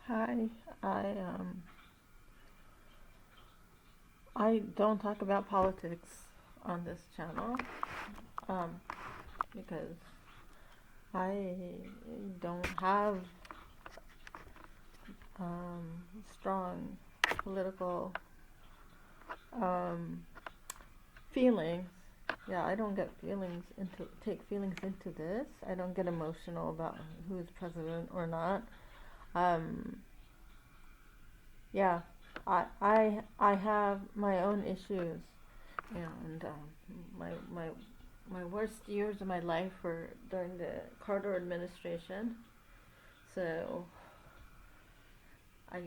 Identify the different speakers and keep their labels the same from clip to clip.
Speaker 1: Hi, I I don't talk about politics on this channel um, because I don't have strong political um, feelings. Yeah, I don't get feelings into take feelings into this. I don't get emotional about who's president or not. Um, yeah, I have my own issues, and my my worst years of my life were during the Carter administration. So I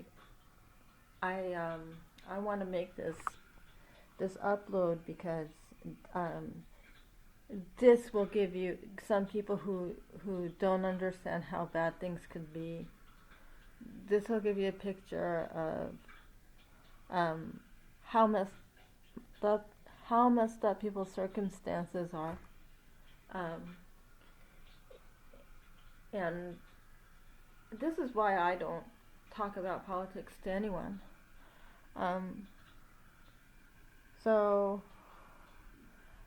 Speaker 1: I um I want to make this upload because um this will give you some people who don't understand how bad things could be. This will give you a picture of um how messed up people's circumstances are. Um, and this is why I don't talk about politics to anyone. Um, so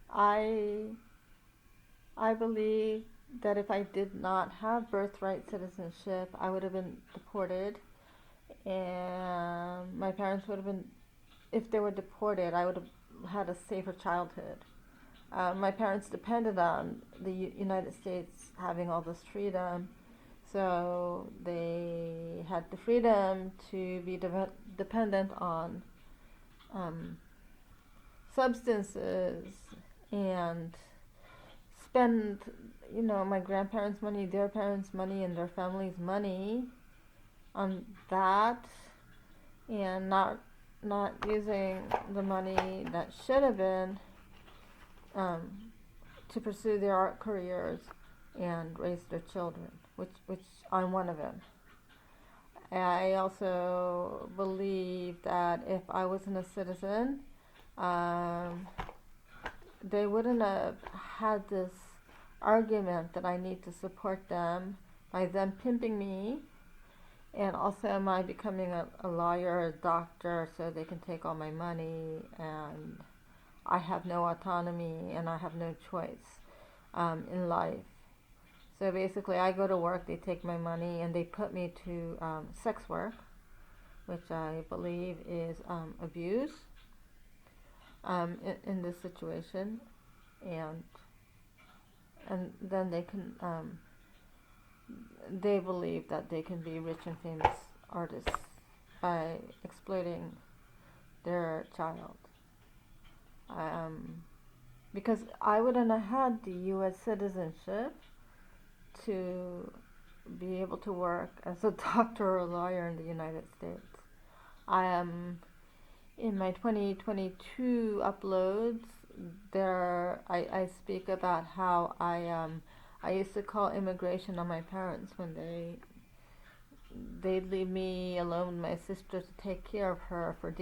Speaker 1: I I believe that if I did not have birthright citizenship, I would have been deported, and my parents would have been. If they were deported, I would have had a safer childhood. My parents depended on the United States having all this freedom, so they had the freedom to be dependent on um, substances and spend, my grandparents' money, their parents' money, and their family's money on that, and not using the money that should have been um, to pursue their art careers and raise their children, which I'm one of them. I also believe that if I wasn't a citizen, um, they wouldn't have had this argument that I need to support them by them pimping me, and also my becoming a lawyer or a doctor so they can take all my money, and I have no autonomy and I have no choice in life. So basically, I go to work, they take my money, and they put me to sex work, which I believe is abuse in this situation, and then they believe that they can be rich and famous artists by exploiting their child. Um, because I wouldn't have had the U.S. citizenship to be able to work as a doctor or a lawyer in the United States. I am in my 2022 uploads. I speak about how I used to call immigration on my parents when they'd leave me alone with my sister to take care of her for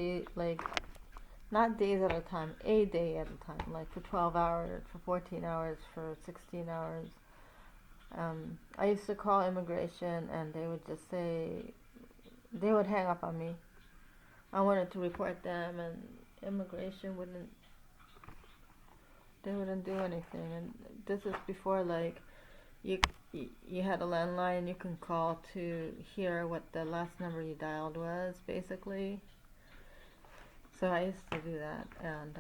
Speaker 1: not days at a time, a day at a time, like for 12 hours, for 14 hours, for 16 hours. I used to call immigration and they would just say, they would hang up on me. I wanted to report them, and immigration they wouldn't do anything. And this is before, like, you you had a landline you can call to hear what the last number you dialed was, basically. So I used to do that, and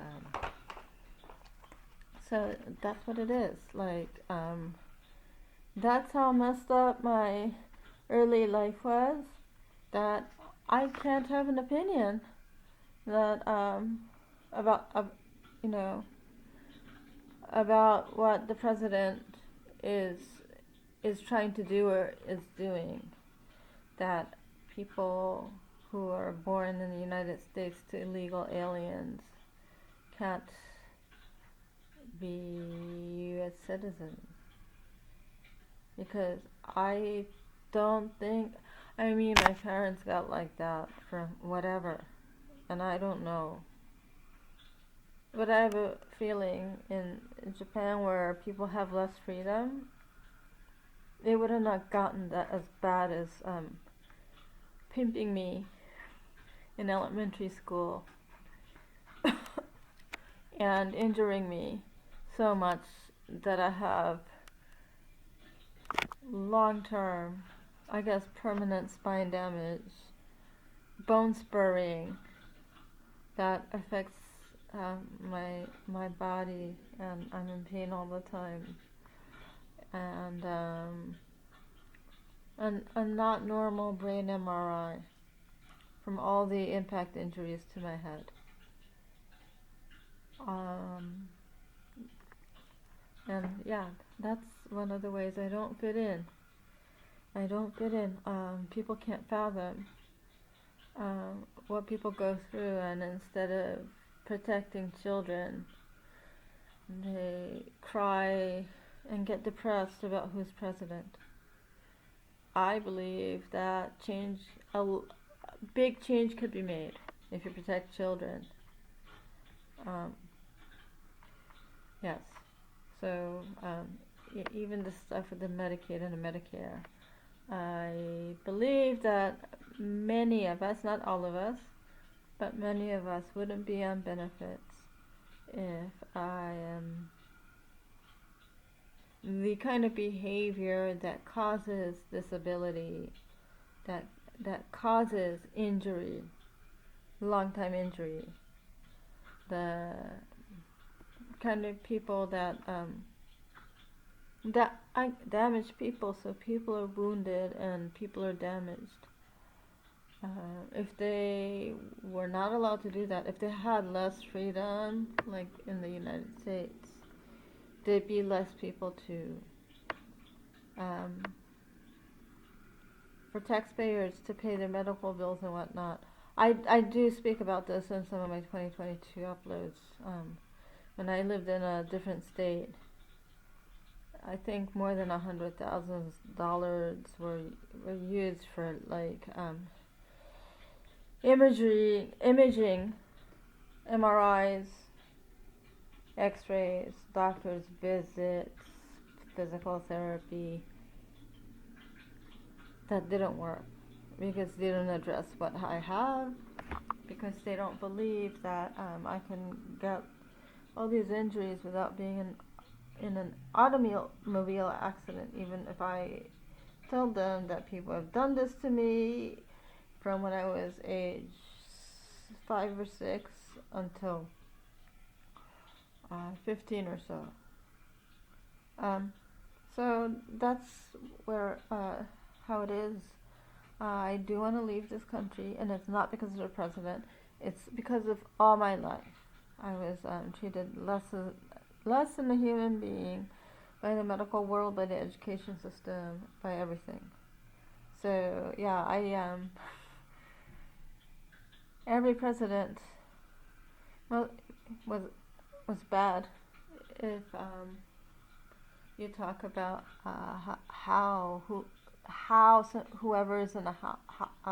Speaker 1: so that's what it is. Like, that's how messed up my early life was. That I can't have an opinion that about you know about what the president is is trying to do or is doing. That people who are born in the United States to illegal aliens can't be U.S. citizens, because I don't think. I mean, my parents got like that from whatever, and I don't know. But I have a feeling in Japan, where people have less freedom, they would have not gotten that as bad as pimping me in elementary school and injuring me so much that I have long-term, I guess permanent spine damage, bone spurring that affects my body, and I'm in pain all the time, and a not normal brain MRI from all the impact injuries to my head. And yeah, that's one of the ways I don't fit in. People can't fathom what people go through, and instead of protecting children, they cry and get depressed about who's president. I believe that big change could be made if you protect children. Yes. So even the stuff with the Medicaid and the Medicare, I believe that many of us, not all of us, but many of us wouldn't be on benefits if the kind of behavior that causes disability, that causes injury, long-time injury, the kind of people that damage people, so people are wounded and people are damaged. If they were not allowed to do that, if they had less freedom, like in the United States, there'd be less people for taxpayers to pay their medical bills and whatnot. I do speak about this in some of my 2022 uploads. When I lived in a different state, I think more than $100,000 were used for like imaging, MRIs, X-rays, doctor's visits, physical therapy. That didn't work because they didn't address what I have, because they don't believe that I can get all these injuries without being in an automobile accident, even if I tell them that people have done this to me from when I was age 5 or 6 until 15 or so. So that's where how it is. I do want to leave this country, and it's not because of the president. It's because of all my life. I was treated less than a human being by the medical world, by the education system, by everything. So yeah, every president, well, was bad. If you talk about how whoever is in the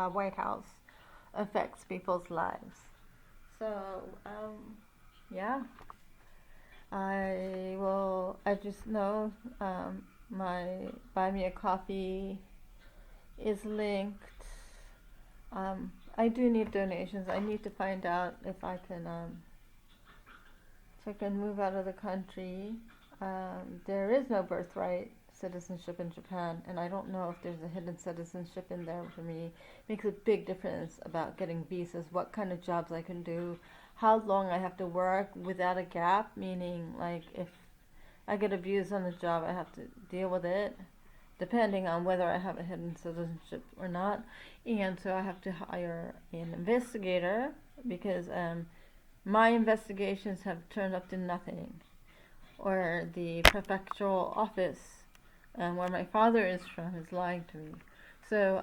Speaker 1: White House affects people's lives. So yeah, I just know my Buy Me a Coffee is linked. I do need donations. I need to find out if I can move out of the country. There is no birthright citizenship in Japan, and I don't know if there's a hidden citizenship in there for me. It makes a big difference about getting visas, what kind of jobs I can do, how long I have to work without a gap, meaning like if I get abused on the job, I have to deal with it, depending on whether I have a hidden citizenship or not. And so I have to hire an investigator, because my investigations have turned up to nothing, or the prefectural office where my father is from is lying to me. So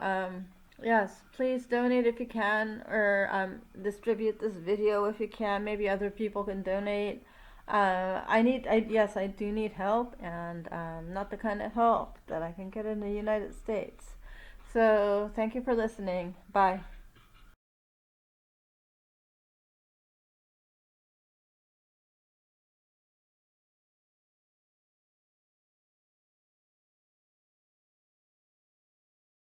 Speaker 1: yes, please donate if you can, or distribute this video if you can. Maybe other people can donate. Yes, I do need help, and not the kind of help that I can get in the United States. So thank you for listening. Bye.